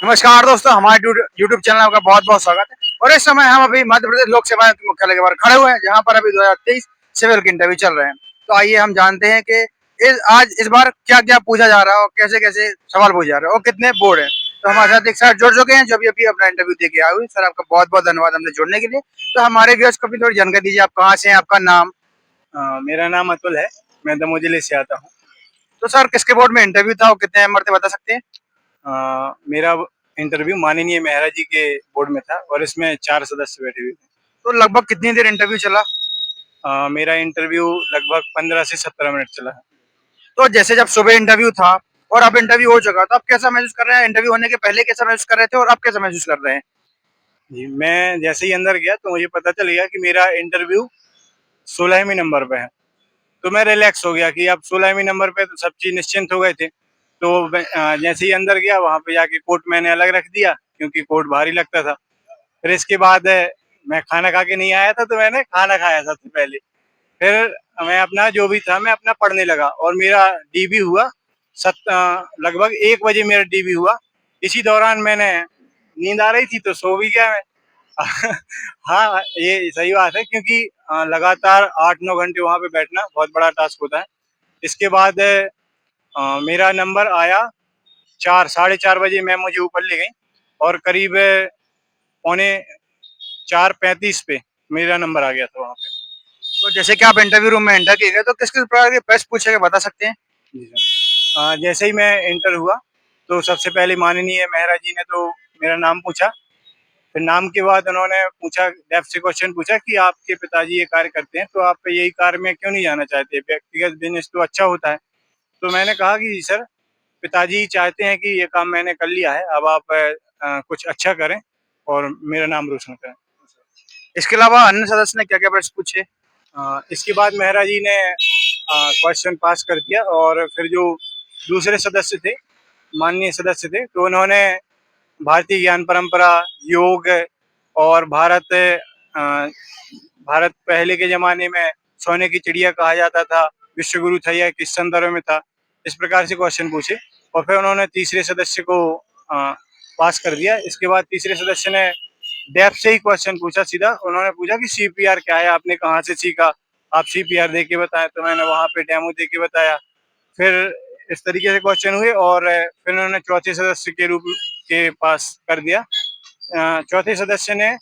नमस्कार दोस्तों, हमारे यूट्यूब चैनल का बहुत बहुत स्वागत है। और इस समय हम अभी मध्य प्रदेश लोक सेवा आयोग के मुख्यालय के बाहर खड़े हुए हैं, जहां पर अभी 2023 सिविल के इंटरव्यू चल रहे हैं। तो आइए हम जानते हैं कि इस बार क्या क्या पूछा जा रहा है और कैसे कैसे सवाल पूछे जा रहे हैं और कितने बोर्ड हैं। तो हमारे साथ एक सर जुड़ चुके हैं जो अभी अभी अपना इंटरव्यू दे के आए हुए हैं। सर, आपका बहुत बहुत धन्यवाद हमसे जुड़ने के लिए। तो हमारे व्यूअर्स को भी थोड़ी जानकारी दीजिए, आप कहाँ से हैं, आपका नाम। मेरा नाम अतुल है। मैं दमोह जिले से आता हूँ। तो सर, किसके बोर्ड में इंटरव्यू था और कितने नंबर थे, बता सकते हैं? मेरा इंटरव्यू माननीय मेहरा जी के बोर्ड में था और इसमें 4 सदस्य बैठे हुए थे। तो लगभग कितनी देर इंटरव्यू चला? मेरा इंटरव्यू लगभग 15 से 17 मिनट चला है। तो जैसे जब सुबह इंटरव्यू था और अब इंटरव्यू हो चुका, तो आप कैसा महसूस कर रहे हैं? इंटरव्यू होने के पहले कैसा महसूस कर रहे थे और अब कैसा महसूस कर रहे हैं? जी, मैं जैसे ही अंदर गया तो मुझे पता चल गया कि मेरा इंटरव्यू 16वें नंबर पे है। तो मैं रिलैक्स हो गया कि अब 16वें नंबर पे तो सब चीज़ निश्चिंत हो गए थे। तो मैं जैसे ही अंदर गया वहाँ पे जाके कोट मैंने अलग रख दिया क्योंकि कोट भारी लगता था। फिर इसके बाद मैं खाना खा के नहीं आया था तो मैंने खाना खाया सबसे पहले। फिर मैं अपना जो भी था मैं अपना पढ़ने लगा और मेरा डीबी हुआ लगभग 1 बजे मेरा डीबी हुआ। इसी दौरान मैंने नींद आ रही थी तो सो भी गया मैं। हाँ, ये सही बात है क्योंकि लगातार 8-9 घंटे वहाँ पे बैठना बहुत बड़ा टास्क होता है। इसके बाद मेरा नंबर आया 4 साढ़े 4 बजे मैम मुझे ऊपर ले गईं और करीब पौने 4:35 पे मेरा नंबर आ गया था वहाँ पे। तो जैसे कि आप इंटरव्यू रूम में एंटर किए गए, तो किस किस प्रकार के प्रश्न पूछे गए, बता सकते हैं? जी सर। जैसे ही मैं एंटर हुआ तो सबसे पहले माननीय मेहरा जी ने तो मेरा नाम पूछा। फिर नाम के बाद उन्होंने पूछा, डेप्थ से क्वेश्चन पूछा कि आपके पिताजी ये कार्य करते हैं तो आप यही कार्य में क्यों नहीं जाना चाहते? व्यक्तिगत बिज़नेस तो अच्छा होता है। तो मैंने कहा कि जी सर, पिताजी चाहते हैं कि ये काम मैंने कर लिया है, अब आप कुछ अच्छा करें और मेरा नाम रोशन करें। इसके अलावा अन्य सदस्य ने क्या क्या प्रश्न पूछे? इसके बाद मेहरा जी ने क्वेश्चन पास कर दिया और फिर जो दूसरे सदस्य थे, माननीय सदस्य थे, तो उन्होंने भारतीय ज्ञान परंपरा, योग और भारत पहले के ज़माने में सोने की चिड़िया कहा जाता था, विश्वगुरु था यह किस संदर्भ में था? इस प्रकार से क्वेश्चन पूछे और फिर उन्होंने तीसरे सदस्य को पास कर दिया। इसके बाद तीसरे सदस्य ने डेप्थ से ही क्वेश्चन पूछा सीधा। उन्होंने पूछा कि सीपीआर क्या है? आपने कहाँ से सीखा? आप सीपीआर दे के बताएँ, तो मैंने वहाँ पे डेमो दे के बताया। फिर इस तरीके से क्वेश्चन हुए और फिर उन्होंने चौथे सदस्य के पास कर दिया। चौथे सदस्य ने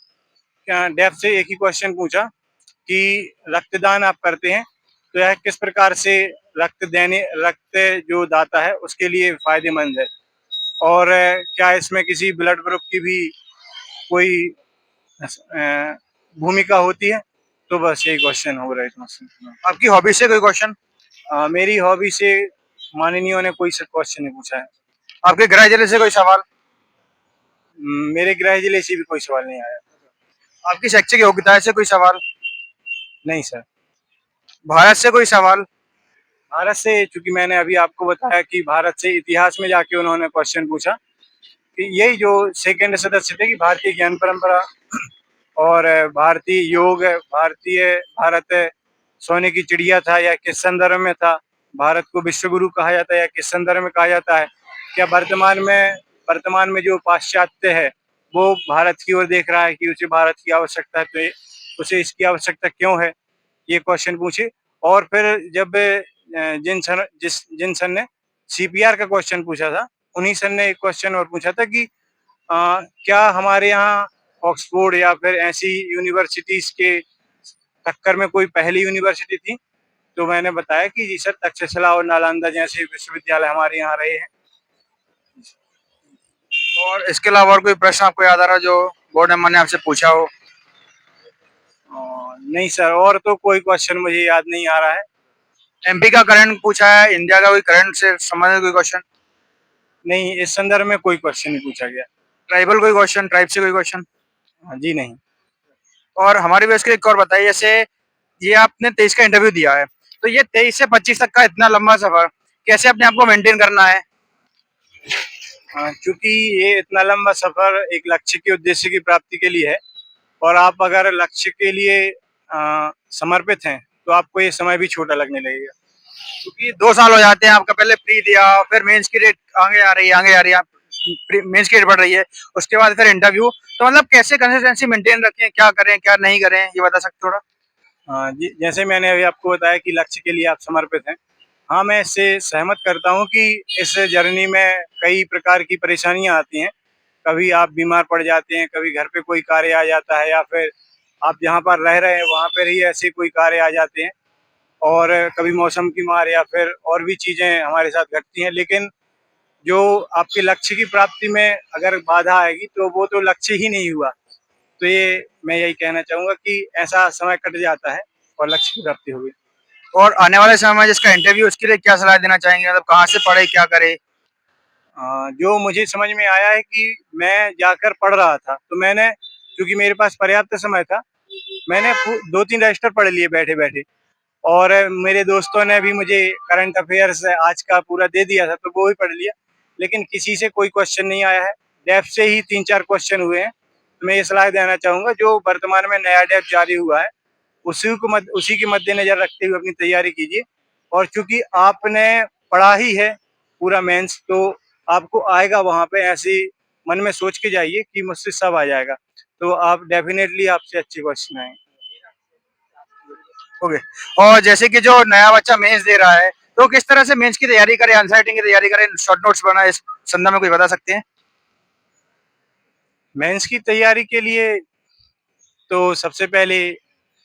डेप्थ से एक ही क्वेश्चन पूछा कि रक्तदान आप करते हैं, तो यह किस प्रकार से रक्त जो दाता है उसके लिए फ़ायदेमंद है? और क्या इसमें किसी ब्लड ग्रुप की भी कोई भूमिका होती है? तो बस यही क्वेश्चन हो रहे थे मुझसे। आपकी हॉबी से कोई क्वेश्चन? मेरी हॉबी से माननीयों ने कोई सा क्वेश्चन नहीं पूछा है। आपके गृह जिले से कोई सवाल? मेरे गृह जिले से भी कोई सवाल नहीं आया। आपकी शैक्षिक योग्यता से कोई सवाल? नहीं सर। भारत से कोई सवाल? भारत से चूँकि मैंने अभी आपको बताया कि भारत से इतिहास में जाके उन्होंने क्वेश्चन पूछा कि यही जो सेकंड सदस्य थे कि भारतीय ज्ञान परंपरा और भारतीय योग, भारत सोने की चिड़िया था या किस संदर्भ में था? भारत को विश्वगुरु कहा जाता है या किस संदर्भ में कहा जाता है? क्या वर्तमान में जो पाश्चात्य है, वो भारत की ओर देख रहा है कि उसे भारत की आवश्यकता है, तो उसे इसकी आवश्यकता क्यों है? ये क्वेश्चन पूछे और फिर जब जिन सर ने सीपीआर का क्वेश्चन पूछा था, उन्हीं सर ने एक क्वेश्चन और पूछा था कि क्या हमारे यहाँ ऑक्सफोर्ड या फिर ऐसी यूनिवर्सिटीज़ के टक्कर में कोई पहली यूनिवर्सिटी थी? तो मैंने बताया कि जी सर, तक्षशिला और नालंदा जैसे विश्वविद्यालय हमारे यहाँ रहे हैं। और इसके अलावा और कोई प्रश्न आपको याद आ रहा हो जो बोर्ड मेंबर ने आपसे पूछा हो? नहीं सर, और तो कोई क्वेश्चन मुझे याद नहीं आ रहा है। एमपी का करंट पूछा है, इंडिया का कोई करंट से संबंधित कोई क्वेश्चन? नहीं, इस संदर्भ में कोई क्वेश्चन नहीं पूछा गया। ट्राइबल कोई क्वेश्चन, ट्राइब से कोई क्वेश्चन? जी नहीं। और हमारे बेस के एक और बताइए, जैसे ये आपने 23 का इंटरव्यू दिया है, तो ये 23 से 25 तक का इतना लंबा सफर कैसे अपने आप को मेंटेन करना है? चूँकि ये इतना लंबा सफ़र एक लक्ष्य के उद्देश्य की प्राप्ति के लिए है और आप अगर लक्ष्य के लिए समर्पित हैं, तो आपको ये समय भी छोटा लगने लगेगा। क्योंकि 2 साल हो जाते हैं, आपका पहले प्री दिया, फिर मेंस की डेट आगे आ रही है, आगे आ रही है। मेंस की बढ़ रही है, उसके बाद फिर इंटरव्यू, तो मतलब कैसे कंसिस्टेंसी मेंटेन रखें, क्या करें क्या नहीं करें, ये बता सकते थोड़ा? हाँ जी, जैसे मैंने अभी आपको बताया कि लक्ष्य के लिए आप समर्पित हैं। हाँ, मैं इससे सहमत करता हूँ कि इस जर्नी में कई प्रकार की परेशानियाँ आती हैं। कभी आप बीमार पड़ जाते हैं, कभी घर पे कोई कार्य आ जाता है या फिर आप जहाँ पर रह रहे हैं वहाँ पर ही ऐसे कोई कार्य आ जाते हैं और कभी मौसम की मार या फिर और भी चीज़ें हमारे साथ घटती हैं। लेकिन जो आपके लक्ष्य की प्राप्ति में अगर बाधा आएगी तो वो तो लक्ष्य ही नहीं हुआ। तो ये मैं यही कहना चाहूँगा कि ऐसा समय कट जाता है और लक्ष्य की प्राप्ति होगी। और आने वाले समय में जिसका इंटरव्यू, उसके लिए क्या सलाह देना चाहेंगे, मतलब कहाँ से पढ़े, क्या करे? जो मुझे समझ में आया है कि मैं जाकर पढ़ रहा था, तो मैंने क्योंकि मेरे पास पर्याप्त समय था, मैंने 2-3 रजिस्टर पढ़ लिए बैठे-बैठे और मेरे दोस्तों ने भी मुझे करंट अफेयर्स आज का पूरा दे दिया था, तो वो भी पढ़ लिया। लेकिन किसी से कोई क्वेश्चन नहीं आया है। डेफ से ही 3-4 क्वेश्चन हुए हैं। तो मैं ये सलाह देना चाहूँगा जो वर्तमान में नया डेफ जारी हुआ है, उसी के मद्देनज़र रखते हुए अपनी तैयारी कीजिए और चूँकि आपने पढ़ा ही है पूरा मेंस तो आपको आएगा वहाँ पे ऐसे मन में सोच के जाइए कि मुझसे सब आ जाएगा। तो आप डेफ़िनेटली आपसे अच्छे क्वेश्चन आएँगे। ओके। और जैसे कि जो नया बच्चा मेंस दे रहा है, तो किस तरह से मेंस की तैयारी करे, आंसर राइटिंग की तैयारी करे, शॉर्ट नोट्स बनाए, इस संदर्भ में कुछ बता सकते हैं? मेंस की तैयारी के लिए तो सबसे पहले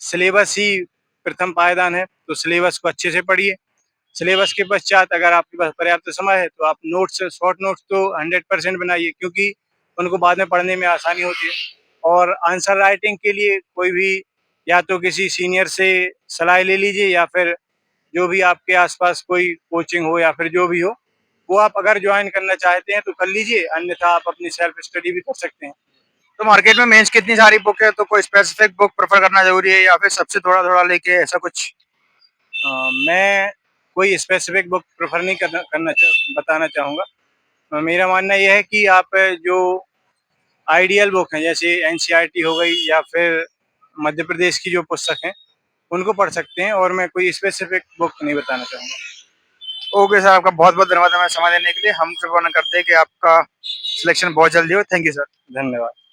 सिलेबस ही प्रथम पायदान है, तो सिलेबस को अच्छे से पढ़िए। सिलेबस के पश्चात अगर आपके पास पर्याप्त समय है तो आप नोट्स शॉर्ट नोट्स तो 100% बनाइए क्योंकि उनको बाद में पढ़ने में आसानी होती है और आंसर राइटिंग के लिए कोई भी या तो किसी सीनियर से सलाह ले लीजिए या फिर जो भी आपके आसपास कोई कोचिंग हो या फिर जो भी हो वो आप अगर ज्वाइन करना चाहते हैं तो कर लीजिए अन्यथा आप अपनी सेल्फ स्टडी भी कर सकते हैं। तो मार्केट में मेंस की इतनी सारी बुक है, तो कोई स्पेसिफिक बुक प्रेफर करना ज़रूरी है या फिर सबसे थोड़ा-थोड़ा लेके ऐसा कुछ? मैं कोई स्पेसिफिक बुक प्रेफर नहीं बताना चाहूँगा। मेरा मानना यह है कि आप जो आइडियल बुक हैं जैसे एनसीईआरटी हो गई या फिर मध्य प्रदेश की जो पुस्तक हैं उनको पढ़ सकते हैं और मैं कोई स्पेसिफिक बुक नहीं बताना चाहूँगा। ओके सर, आपका बहुत-बहुत धन्यवाद हमें समय देने के लिए। हम शुभकामना करते हैं कि आपका सिलेक्शन बहुत जल्दी हो। Thank you sir. धन्यवाद।